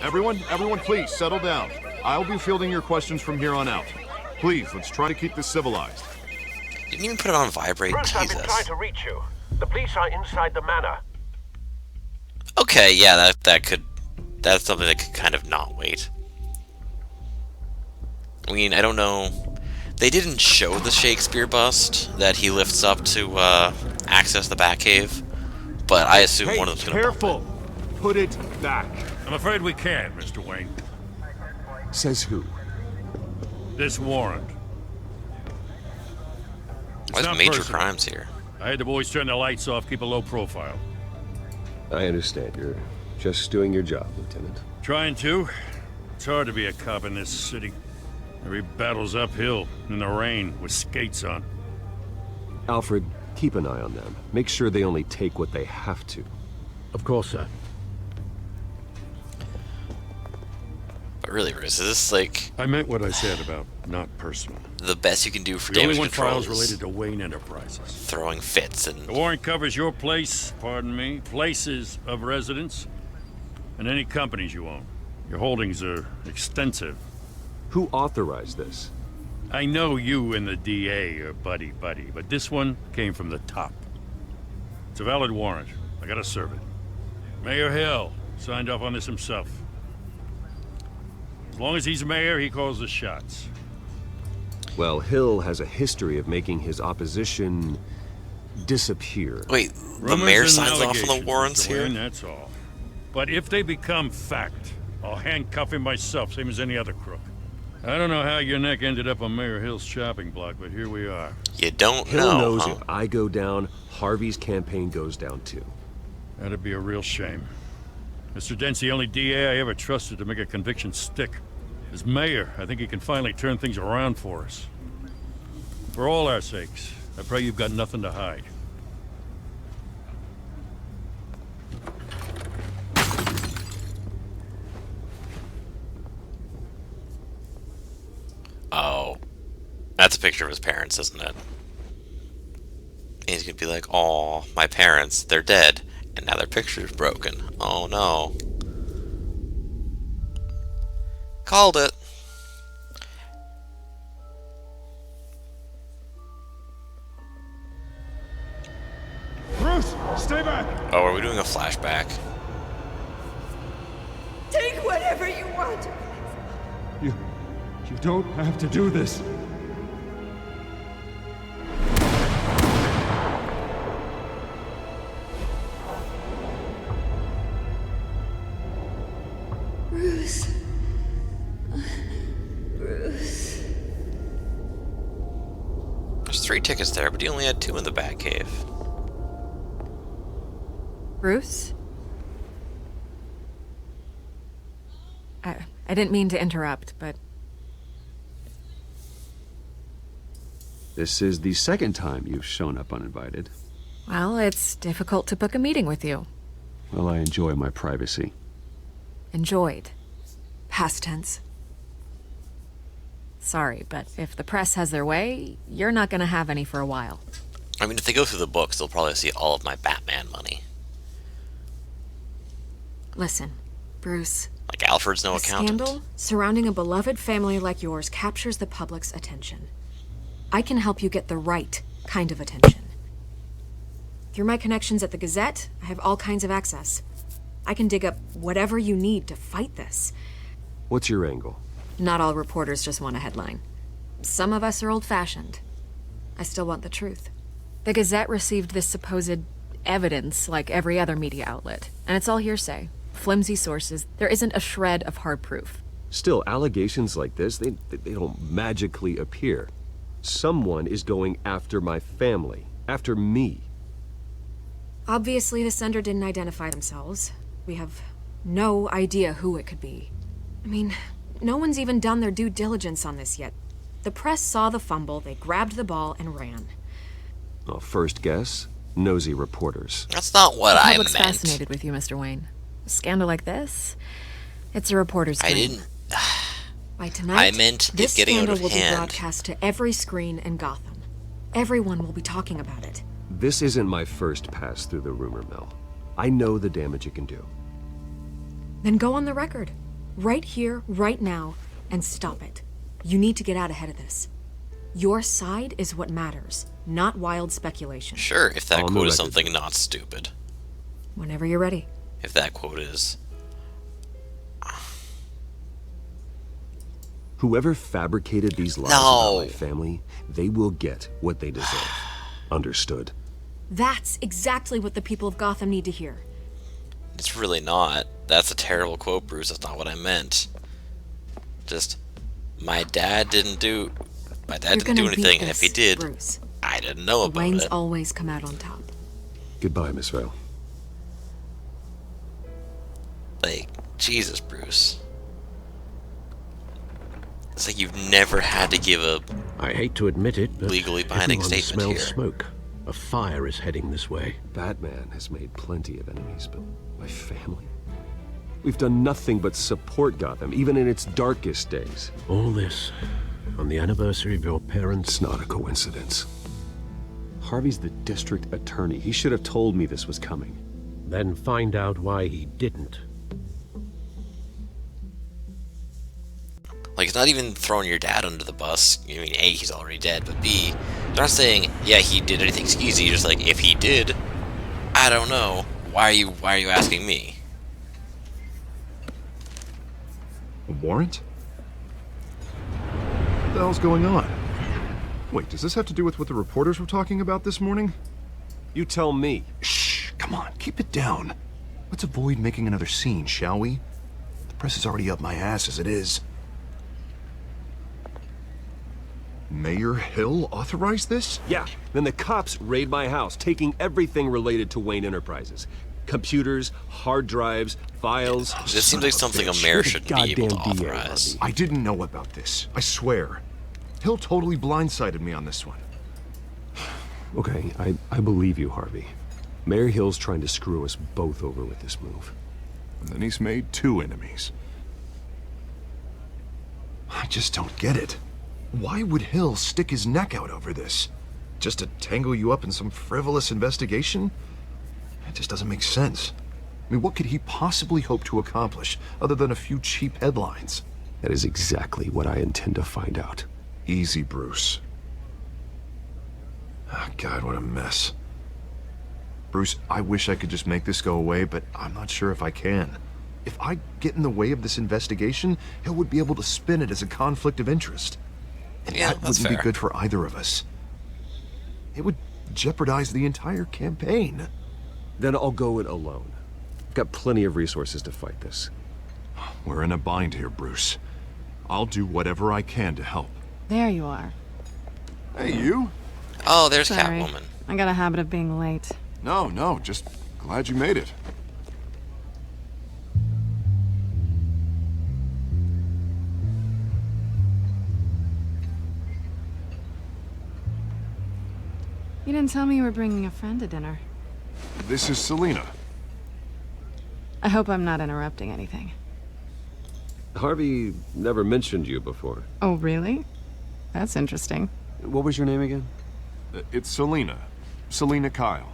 Everyone, please settle down. I'll be fielding your questions from here on out. Please, let's try to keep this civilized. Didn't even put it on vibrate. Bruce, Jesus. I've been trying to reach you. The police are inside the manor. Okay, yeah, that's something that could kind of not wait. I mean, I don't know. They didn't show the Shakespeare bust that he lifts up to access the Batcave, but I assume one of them's gonna. Careful! Put it back. I'm afraid we can't, Mr. Wayne. Says who? This warrant. Why not is major personal. crimes here? I had the boys turn the lights off, keep a low profile. I understand. You're just doing your job, Lieutenant. Trying to. It's hard to be a cop in this city. Every battle's uphill, in the rain, with skates on. Alfred, keep an eye on them. Make sure they only take what they have to. Of course, sir. But really, Bruce, is this like I meant what I said about not personal. the best you can do for We only damage want control? files is related to Wayne Enterprises. throwing fits The and warrant covers your place, pardon me, places of residence, and any companies you own. Your holdings are extensive. Who authorized this? I know you and the DA are buddy-buddy, but this one came from the top. It's a valid warrant. I gotta serve it. Mayor Hill signed off on this himself. As long as he's mayor, he calls the shots. Well, Hill has a history of making his opposition disappear. wait, the Rumors mayor and signs off on the allegations, warrants Mr. here. Wayne, that's all. But if they become fact, I'll handcuff him myself, same as any other crook. I don't know how your neck ended up on Mayor Hill's shopping block, but here we are. You don't Hill know, knows huh? if I go down, Harvey's campaign goes down too. That'd be a real shame. Mr. Dent's the only DA I ever trusted to make a conviction stick. As mayor, I think he can finally turn things around for us. For all our sakes, I pray you've got nothing to hide. Oh, that's a picture of his parents, isn't it? And he's gonna be like, "Oh, my parents, they're dead, and now their picture's broken. Oh no." Called it. Bruce, stay back! Oh, are we doing a flashback? Take whatever you want. You don't have to do this. Bruce. Bruce. There's 3 tickets there, but he only had 2 in the Batcave. Bruce? I didn't mean to interrupt, but... This is the second time you've shown up uninvited. Well, it's difficult to book a meeting with you. Well, I enjoy my privacy. Enjoyed. Past tense. Sorry, but if the press has their way, you're not gonna have any for a while. I mean, if they go through the books, they'll probably see all of my Batman money. Listen, Bruce. Like Alfred's no A accountant. scandal surrounding a beloved family like yours captures the public's attention. I can help you get the right kind of attention. Through my connections at the Gazette, I have all kinds of access. I can dig up whatever you need to fight this. What's your angle? Not all reporters just want a headline. Some of us are old-fashioned. I still want the truth. The Gazette received this supposed evidence like every other media outlet, and it's all hearsay. Flimsy sources. There isn't a shred of hard proof. Still, allegations like this, they don't magically appear. Someone is going after my family, after me. Obviously, the sender didn't identify themselves. We have no idea who it could be. I mean, no one's even done their due diligence on this yet. The press saw the fumble, they grabbed the ball and ran. Well, first guess, nosy reporters. That's not what The I public's meant. fascinated with you, Mr. Wayne. A scandal like this, it's a reporter's I dream. didn't. By tonight, I meant this it getting out scandal of will hand. be broadcast to every screen in Gotham. Everyone will be talking about it. This isn't my first pass through the rumor mill. I know the damage it can do. Then go on the record. Right here, right now, and stop it. You need to get out ahead of this. Your side is what matters, not wild speculation. Sure, if that On the quote is record. something not stupid. Whenever you're ready. If that quote is... Whoever fabricated these lies No. about my family, they will get what they deserve. Understood. That's exactly what the people of Gotham need to hear. It's really not. That's a terrible quote, Bruce. That's not what I meant. Just, my dad didn't do You're anything, gonna beat and if he this, did, Bruce. I didn't know The about Waynes it. always come out on top. Goodbye, Miss Vale. Like, Jesus, Bruce. It's like you've never had to give a... I hate to admit it, but Legally binding everyone statement smells here. smoke. A fire is heading this way. Batman has made plenty of enemies, Bill. My family. We've done nothing but support Gotham, even in its darkest days. All this on the anniversary of your parents' It's not a coincidence. Harvey's the district attorney. He should have told me this was coming. Then find out why he didn't. Like, it's not even throwing your dad under the bus. I mean, A, he's already dead, but B, they're not saying, yeah, he did anything skeezy. You're just like, if he did, I don't know. Why are you asking me? A warrant? What the hell's going on? Wait, does this have to do with what the reporters were talking about this morning? You tell me. Shh, come on, keep it down. Let's avoid making another scene, shall we? The press is already up my ass as it is. Mayor Hill authorized this? Yeah, then the cops raid my house, taking everything related to Wayne Enterprises. Computers, hard drives, files. This seems like something a mayor should be able to Goddamn DA, authorize. I didn't know about this, I swear. Hill totally blindsided me on this one. Okay, I believe you, Harvey. Mayor Hill's trying to screw us both over with this move. And then he's made 2 enemies. I just don't get it. Why would Hill stick his neck out over this? Just to tangle you up in some frivolous investigation? It just doesn't make sense. I mean, what could he possibly hope to accomplish other than a few cheap headlines? That is exactly what I intend to find out. Easy, Bruce. Oh, God, what a mess. Bruce, I wish I could just make this go away, but I'm not sure if I can. If I get in the way of this investigation, Hill would be able to spin it as a conflict of interest. And Yeah, that that's wouldn't fair. be good for either of us. It would jeopardize the entire campaign. Then I'll go it alone. I've got plenty of resources to fight this. We're in a bind here, Bruce. I'll do whatever I can to help. There you are. Hey, you? Oh, there's Sorry. Catwoman. I got a habit of being late. No, just glad you made it. You didn't tell me you were bringing a friend to dinner. This is Selina. I hope I'm not interrupting anything. Harvey never mentioned you before. Oh, really? That's interesting. What was your name again? It's Selina. Selina Kyle.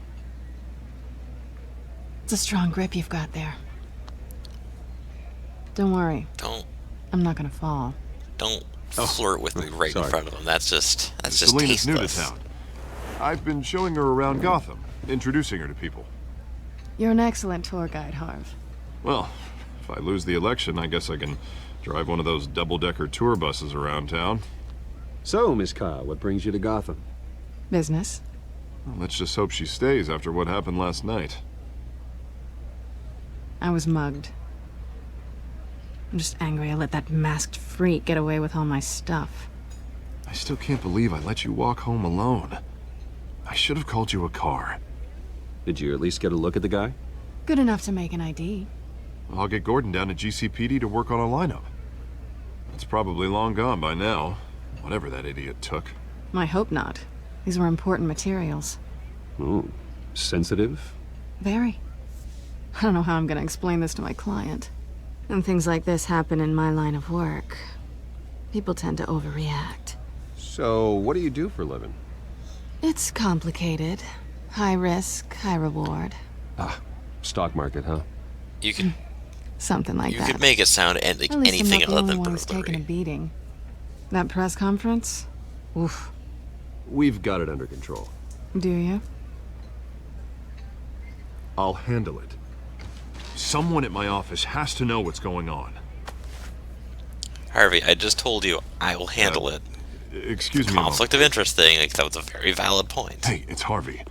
It's a strong grip you've got there. Don't worry, Don't I'm not gonna fall. flirt with me right in sorry. front of him. That's just Selina's new to tasteless. town. I've been showing her around Gotham, introducing her to people. You're an excellent tour guide, Harv. Well, if I lose the election, I guess I can drive one of those double-decker tour buses around town. So, Miss Kyle, what brings you to Gotham? Business. Well, let's just hope she stays after what happened last night. I was mugged. I'm just angry I let that masked freak get away with all my stuff. I still can't believe I let you walk home alone. I should have called you a car. Did you at least get a look at the guy? Good enough to make an ID. I'll get Gordon down to GCPD to work on a lineup. It's probably long gone by now, whatever that idiot took. I hope not. These were important materials. Ooh, sensitive? Very. I don't know how I'm gonna explain this to my client. When things like this happen in my line of work, people tend to overreact. So, what do you do for a living? It's complicated. High risk, high reward. Stock market, huh? You can Something like You that. could make it sound like At least I'm anything not the other only than one who's taking a burglary. beating. That press conference? Oof. We've got it under control. Do you? I'll handle it. Someone at my office has to know what's going on. Harvey, I just told you I will handle it. Excuse me a moment. Conflict of interest thing, like, that was a very valid point. Hey, it's Harvey.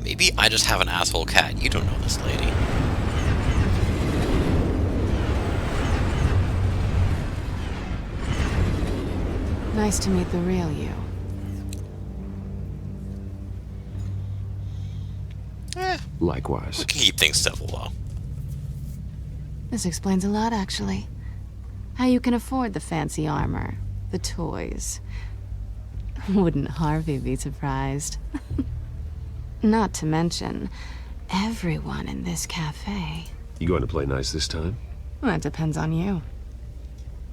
Maybe I just have an asshole cat. You don't know this lady. Nice to meet the real you. Likewise. We can keep things civil, though. This explains a lot, actually. How you can afford the fancy armor, the toys. Wouldn't Harvey be surprised? Not to mention, everyone in this cafe. You going to play nice this time? Well, that depends on you.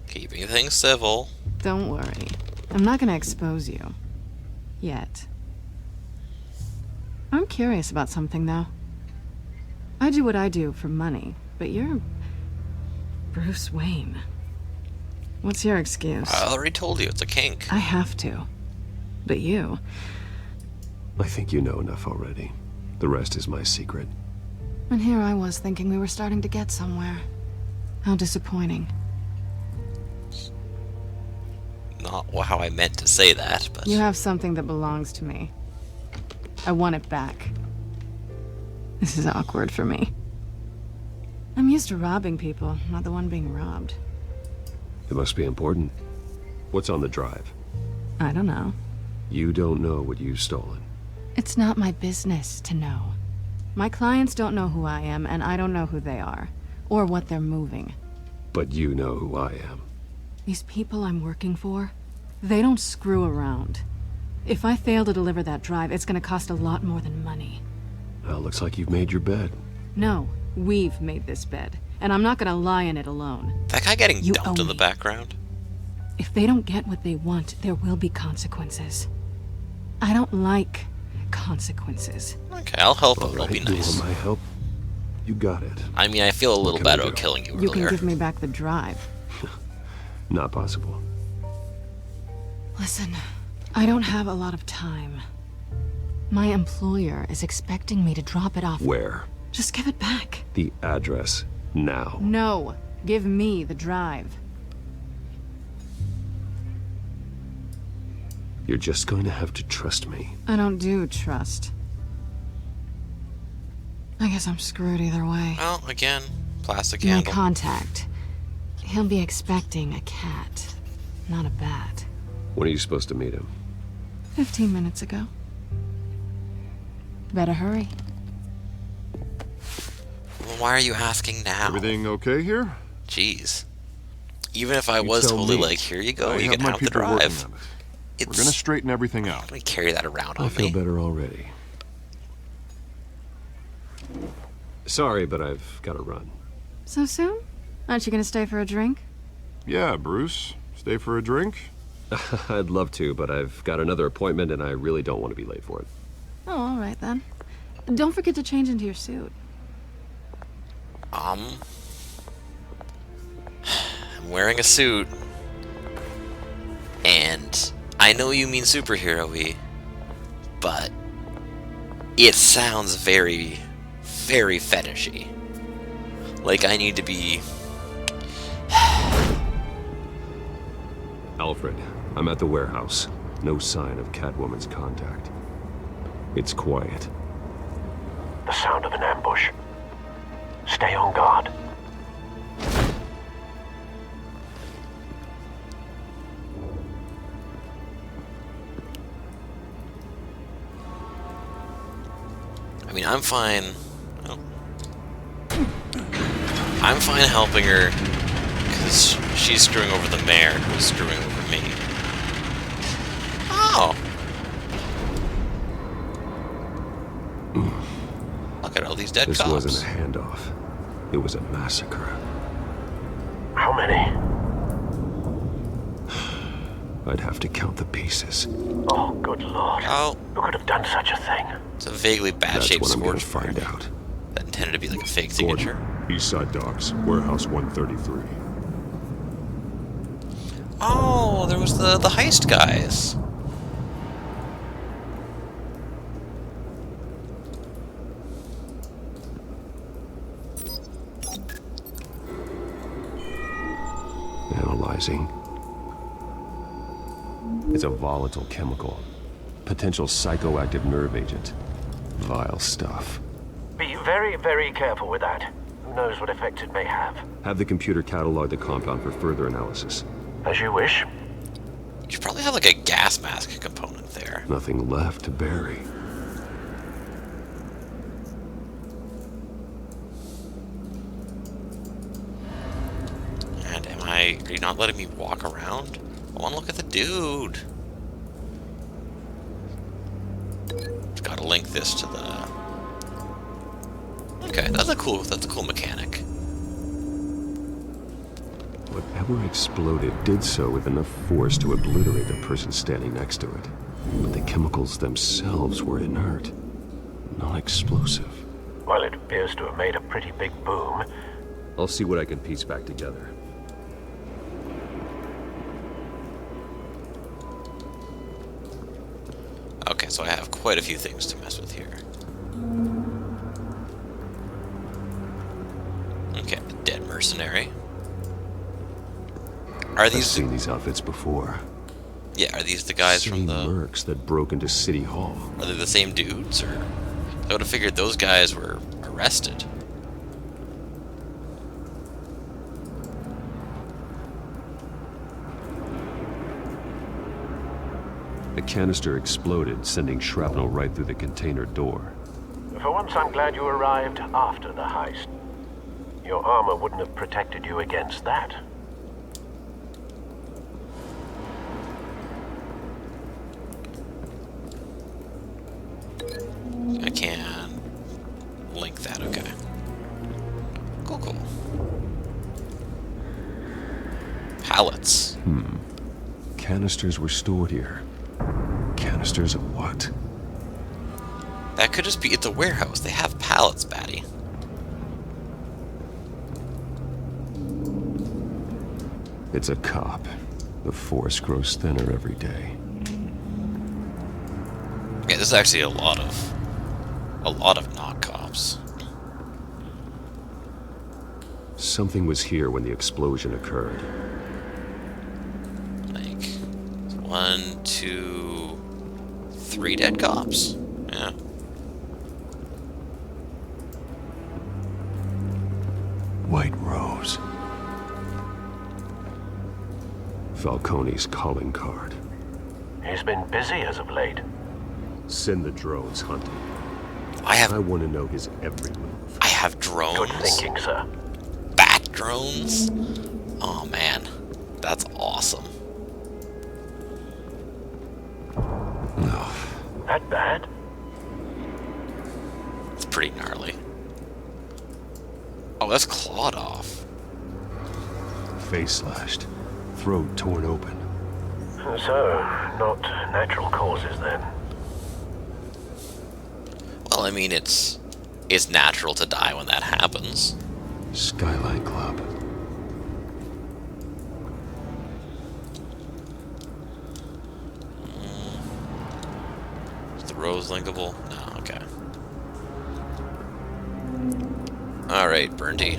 Keeping things civil. Don't worry. I'm not gonna expose you. Yet. I'm curious about something, though. I do what I do for money, but you're Bruce Wayne. What's your excuse? I already told you, it's a kink. I have to. But you... I think you know enough already. The rest is my secret. And here I was thinking we were starting to get somewhere. How disappointing. Not how I meant to say that, but... You have something that belongs to me. I want it back. This is awkward for me. I'm used to robbing people, not the one being robbed. It must be important. What's on the drive? I don't know. You don't know what you've stolen. It's not my business to know. My clients don't know who I am, and I don't know who they are, or what they're moving. But you know who I am. These people I'm working for, they don't screw around. If I fail to deliver that drive, it's gonna cost a lot more than money. Well, looks like you've made your bed. No, we've made this bed, and I'm not gonna lie in it alone. That guy getting You dumped owe in the me. background? If they don't get what they want, there will be consequences. I don't like consequences. Okay, I'll help, All but it'll right, be you nice. want my help? You got it. I mean, I feel a little can I bad do? about killing you You can earlier. give me back the drive. Not possible. Listen, I don't have a lot of time. My employer is expecting me to drop it off. Where? Just give it back. The address. Now. No, give me the drive. You're just going to have to trust me. I don't do trust. I guess I'm screwed either way. Well, again, plastic My handle. contact. He'll be expecting a cat, not a bat. When are you supposed to meet him? 15 minutes ago. Better hurry. Well, why are you asking now? Everything okay here? Jeez. Even if I You was tell totally me. like, here you go, I you have can my have the people working drive. on it. It's... We're gonna straighten everything out. Let me carry that around I on feel me. better already. Sorry, but I've got to run. So soon? Aren't you gonna stay for a drink? Yeah, Bruce. Stay for a drink? I'd love to, but I've got another appointment and I really don't want to be late for it. Oh, all right then. Don't forget to change into your suit. I'm wearing a suit, and I know you mean superhero-y, but it sounds very, very fetishy. Like I need to be... Alfred, I'm at the warehouse. No sign of Catwoman's contact. It's quiet. The sound of an ambush. Stay on guard. I mean, I'm fine. Oh. I'm fine helping her, because she's screwing over the mayor, who's screwing over me. Oh! Look at all these dead This cops. wasn't a handoff. It was a massacre. How many? I'd have to count the pieces. Oh, good lord. Oh, Who could have done such a thing? it's a vaguely That's bad-shaped what I'm gonna scorch mark find out. that intended to be like a fake signature. Eastside Docks, Warehouse 133. Oh, there was the heist guys. Analyzing. It's a volatile chemical. Potential psychoactive nerve agent. Vile stuff. Be very, very careful with that. Who knows what effect it may have? Have the computer catalog the compound for further analysis. As you wish. You should probably have like a gas mask component there. Nothing left to bury. And are you not letting me walk around? I want to look at the dude. Gotta link this to the... Okay, that's a cool mechanic. Whatever exploded did so with enough force to obliterate the person standing next to it. But the chemicals themselves were inert, non-explosive. Well, it appears to have made a pretty big boom. I'll see what I can piece back together. Okay, so I have quite a few things to mess with here. Okay, the dead mercenary. Are I've these seen these outfits before. Yeah, are these the guys from Same the... mercs that broke into City Hall. Are they the same dudes, or... I would have figured those guys were arrested. The canister exploded, sending shrapnel right through the container door. For once, I'm glad you arrived after the heist. Your armor wouldn't have protected you against that. I can link that, okay. Cool, cool. Pallets. Canisters were stored here. Canisters of what? That could just be at the warehouse. They have pallets, Batty. It's a cop. The force grows thinner every day. Yeah, this is actually a lot of knock cops. Something was here when the explosion occurred. Like 1, 2, 3 dead cops. Yeah. White Rose. Falcone's calling card. He's been busy as of late. Send the drones hunting. I I want to know his every move. have drones. Good thinking, sir. Bat drones? Oh man, that's awesome. No. That bad? It's pretty gnarly. Oh, that's clawed off. Face slashed. Throat torn open. So, not natural causes then. Well, I mean, it's natural to die when that happens. Skyline Club. Is the rose linkable? No, okay. Alright, Burnty.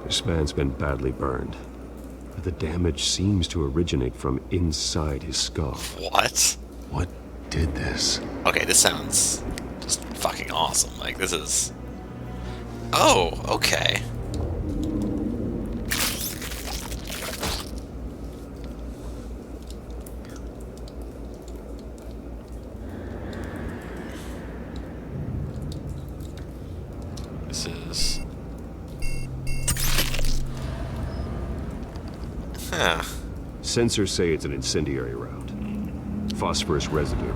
This man's been badly burned. But the damage seems to originate from inside his skull. What? What did this? Okay, this sounds just fucking awesome. Like, this is... Oh, okay. This is... Huh. Sensors say it's an incendiary round. Phosphorus residue.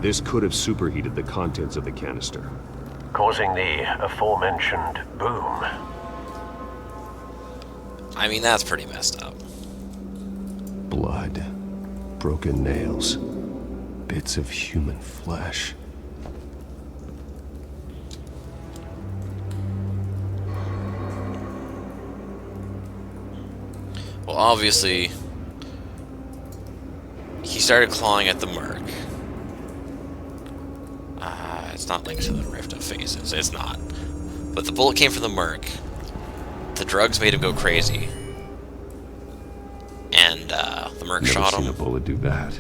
This could have superheated the contents of the canister. causing the aforementioned boom. I mean, that's pretty messed up. Blood, broken nails, bits of human flesh. Well, obviously, he started clawing at the Merc. It's not linked to the Rift of Faces. It's not. But the bullet came from the Merc. The drugs made him go crazy. And the Merc Never shot seen him. a bullet do that.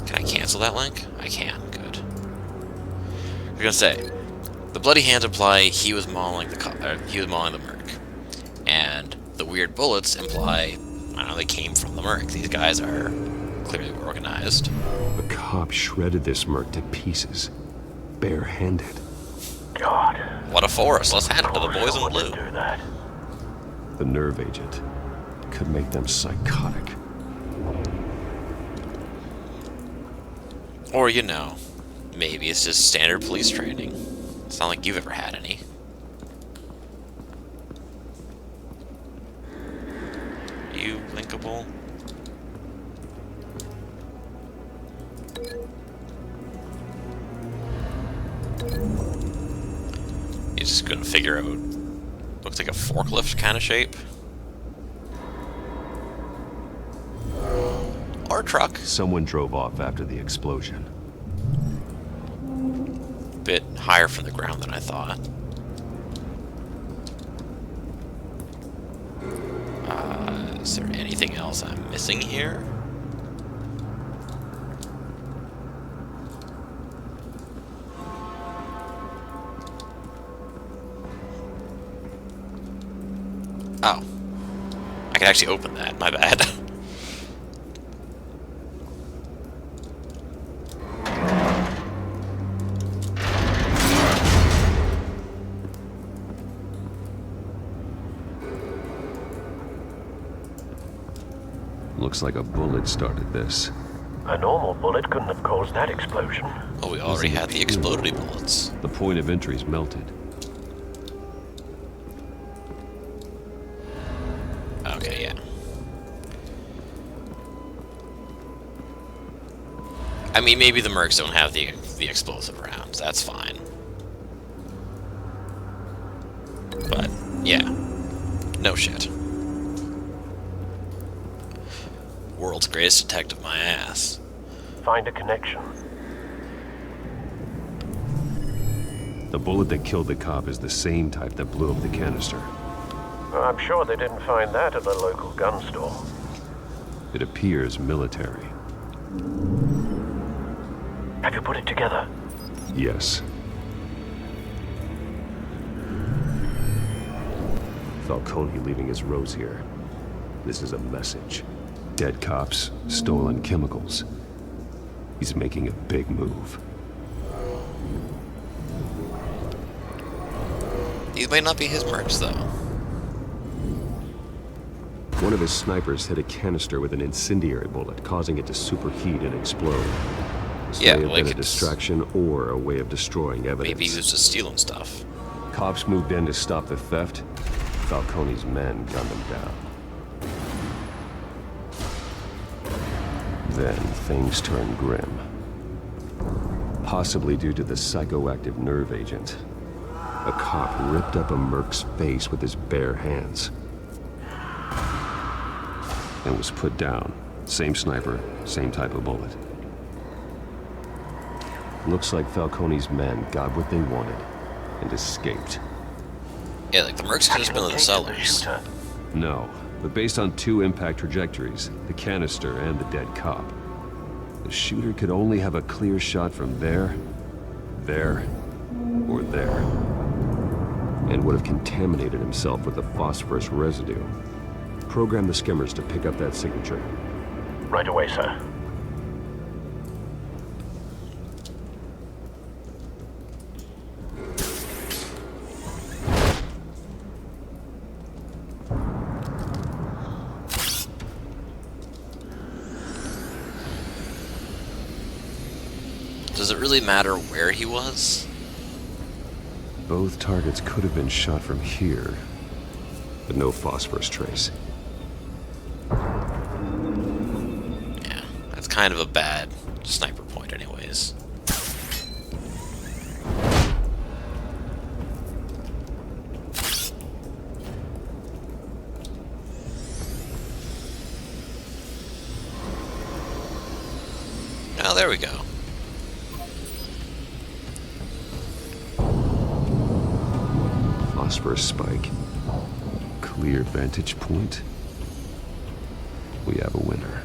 Can I cancel that link? I can. Good. I was gonna say, the bloody hands imply he was mauling the Merc, and the weird bullets imply, I don't know, they came from the Merc. These guys are clearly organized. A cop shredded this Merc to pieces, barehanded. God. What a force! Let's hand it to the boys in blue. Do that. The nerve agent could make them psychotic. Or, you know, maybe it's just standard police training. It's not like you've ever had any. You linkable? You're just gonna figure out. Looks like a forklift kind of shape. Or a truck. Someone drove off after the explosion. Bit higher from the ground than I thought. Is there anything else I'm missing here? Oh. I can actually open that, my bad. Looks like a bullet started this. A normal bullet couldn't have caused that explosion. Oh, we already had the exploded bullets. The point of entry's melted. Okay, yeah. I mean, maybe the Mercs don't have the explosive rounds. That's fine. But, yeah. No shit. World's greatest detective, my ass. Find a connection. The bullet that killed the cop is the same type that blew up the canister. I'm sure they didn't find that at the local gun store. It appears military. Have you put it together? Yes. Falcone leaving his rose here. This is a message. Dead cops, stolen chemicals. He's making a big move. These might not be his Mercs, though. One of his snipers hit a canister with an incendiary bullet, causing it to superheat and explode. This Yeah, may have like been a distraction or a way of destroying evidence. Maybe he was just stealing stuff. Cops moved in to stop the theft. Falcone's men gunned them down. Then things turned grim. Possibly due to the psychoactive nerve agent. A cop ripped up a Merc's face with his bare hands. And was put down. Same sniper, same type of bullet. Looks like Falcone's men got what they wanted and escaped. Yeah, like the Mercs could have just been in the cellars. No, but based on two impact trajectories, the canister and the dead cop, the shooter could only have a clear shot from there, or there, and would have contaminated himself with the phosphorus residue. Program the skimmers to pick up that signature. Right away, sir. Does it really matter where he was? Both targets could have been shot from here, but no phosphorus trace. Yeah, that's kind of a bad sniper point anyways. Oh, there we go. Phosphorus spike. Clear vantage point. We have a winner.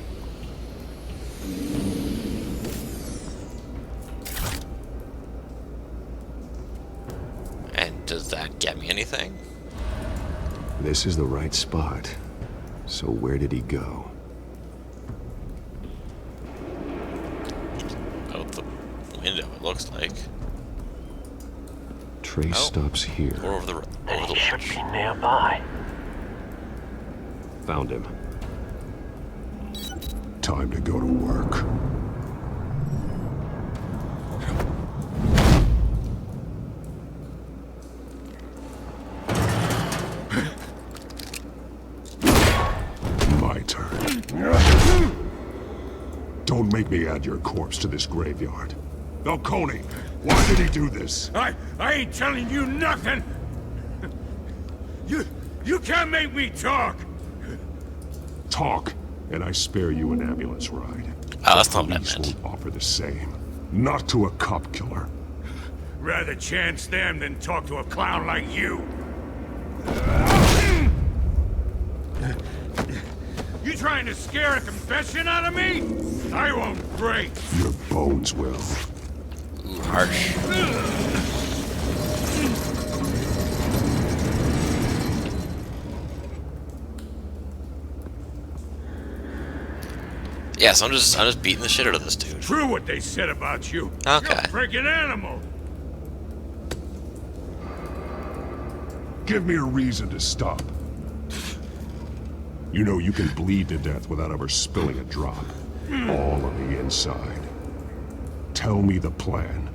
And does that get me anything? This is the right spot. So where did he go? Out the window, it looks like. Trace stops here. Or over the Then over he the should ledge. be nearby. Found him. Time to go to work. My turn. Don't make me add your corpse to this graveyard. Falcone, why did he do this? I ain't telling you nothing. You can't make me talk. Talk, and I spare you an ambulance ride. Oh, that's not what I Police meant. won't offer the same. Not to a cop killer. Rather chance them than talk to a clown like you. You trying to scare a confession out of me? I won't break. Your bones will. Ooh, harsh. Yeah, so I'm just beating the shit out of this dude. True what they said about you. Okay. You're a freaking animal. Give me a reason to stop. You know you can bleed to death without ever spilling a drop. All on the inside. Tell me the plan,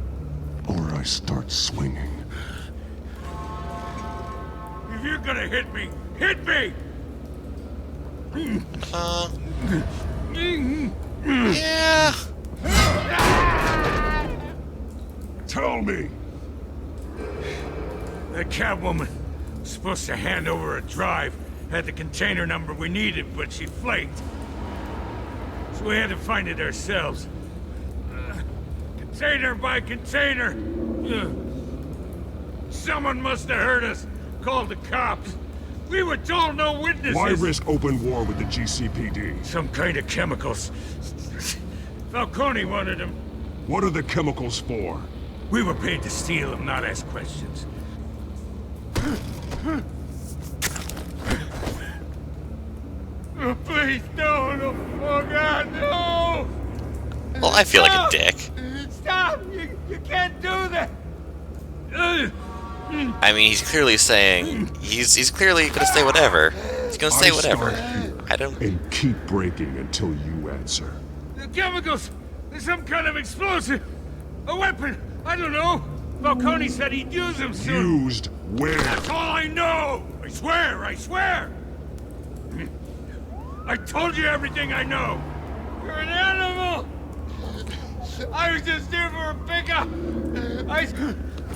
or I start swinging. If you're gonna hit me, hit me! Yeah. Tell me! The Catwoman was supposed to hand over a drive. Had the container number we needed, but she flaked. So we had to find it ourselves. Container by container. Someone must have heard us. Called the cops. We were told no witnesses. Why risk open war with the GCPD? Some kind of chemicals. Falcone wanted them. What are the chemicals for? We were paid to steal them, not ask questions. Oh, please, no. Oh, God, no! Well, I feel like a dick. Stop! You can't do that! I mean, he's clearly saying he's clearly gonna say whatever. He's gonna say whatever. Start here I don't. and keep breaking until you answer. The chemicals! There's some kind of explosive! A weapon! I don't know! Falcone said he'd use them soon! Used where? That's all I know! I swear! I told you everything I know! You're an animal! I was just here for a pickup!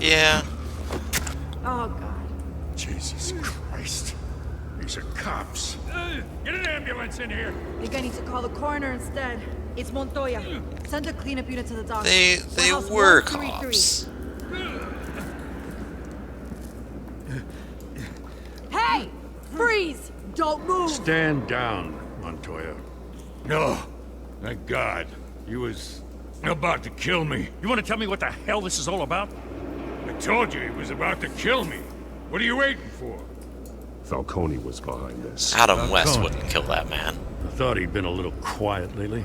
Yeah. Oh, God. Jesus Christ. These are cops. Get an ambulance in here! I think I need to call the coroner instead. It's Montoya. Send a cleanup unit to the dock. They Warehouse were 133. cops. Hey! Freeze! Don't move! Stand down, Montoya. No. Thank God. He was about to kill me. You want to tell me what the hell this is all about? I told you he was about to kill me. What are you waiting for? Falcone was behind this. Adam West wouldn't kill that man. I thought he'd been a little quiet lately.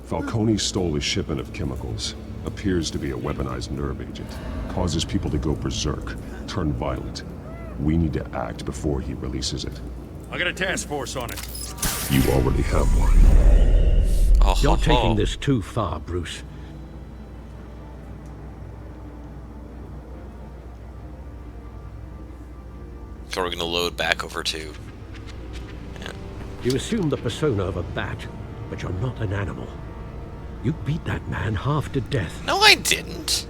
Falcone stole a shipment of chemicals. Appears to be a weaponized nerve agent. Causes people to go berserk, turn violent. We need to act before he releases it. I got a task force on it. You already have one. Oh, You're taking this too far, Bruce. we're going to load back over to... Yeah. You assume the persona of a bat, but you're not an animal. You beat that man half to death. No, I didn't.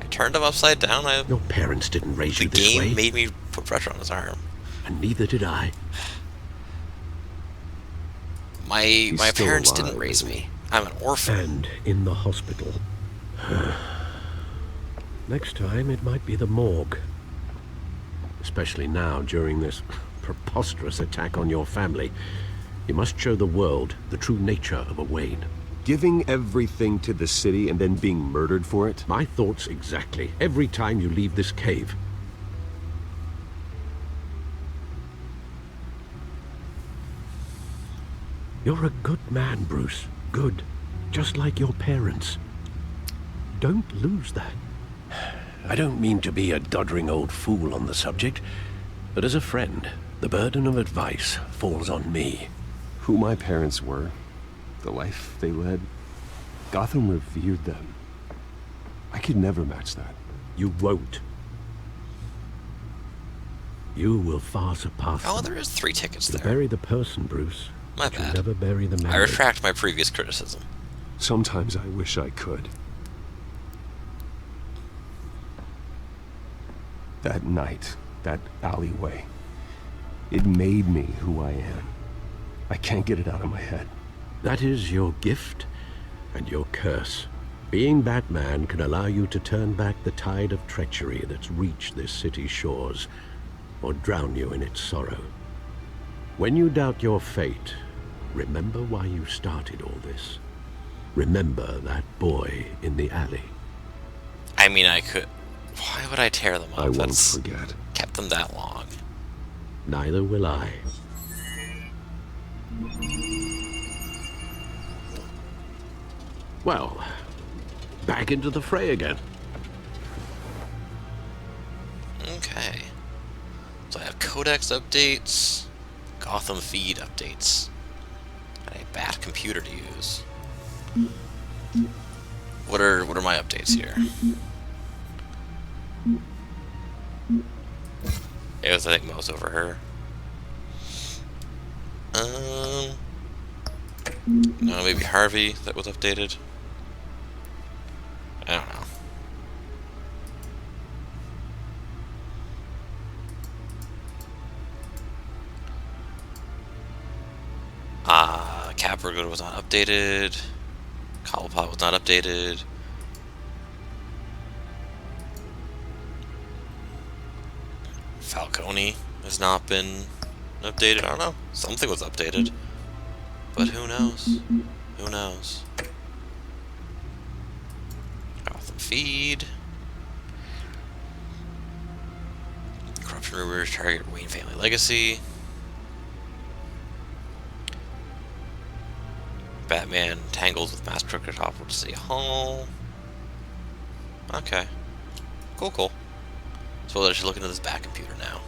I turned him upside down. Your parents didn't raise you this way. The game made me put pressure on his arm. And neither did I. My still parents alive, didn't raise isn't he? me. I'm an orphan. And in the hospital. Next time, it might be the morgue. Especially now, during this preposterous attack on your family. You must show the world the true nature of a Wayne. Giving everything to the city and then being murdered for it? My thoughts exactly. Every time you leave this cave. You're a good man, Bruce. Good. Just like your parents. Don't lose that. I don't mean to be a doddering old fool on the subject, but as a friend, the burden of advice falls on me. Who my parents were, the life they led, Gotham revered them. I could never match that. You won't. You will far surpass Oh, them. there is 3 tickets You there. bury the person, Bruce. My but you bad. never bury the memory. I retract my previous criticism. Sometimes I wish I could. That night, that alleyway, it made me who I am. I can't get it out of my head. That is your gift and your curse. Being Batman can allow you to turn back the tide of treachery that's reached this city's shores, or drown you in its sorrow. When you doubt your fate, remember why you started all this. Remember that boy in the alley. I mean, I could... Why would I tear them up? I won't That's forget. kept them that long. Neither will I. Well, back into the fray again. Okay. So I have Codex updates, Gotham feed updates, and a bat computer to use. What are my updates here? It was, I think, Mo's over her. No, maybe Harvey that was updated. I don't know. Capricorn was not updated. Cobblepot was not updated. Falcone has not been updated. I don't know. Something was updated. But who knows? Who knows? Gotham feed. Corruption rumors target Wayne family legacy. Batman tangles with mass crooked Hopwood to City Hall. Okay. Cool. So let's look into this bat computer now.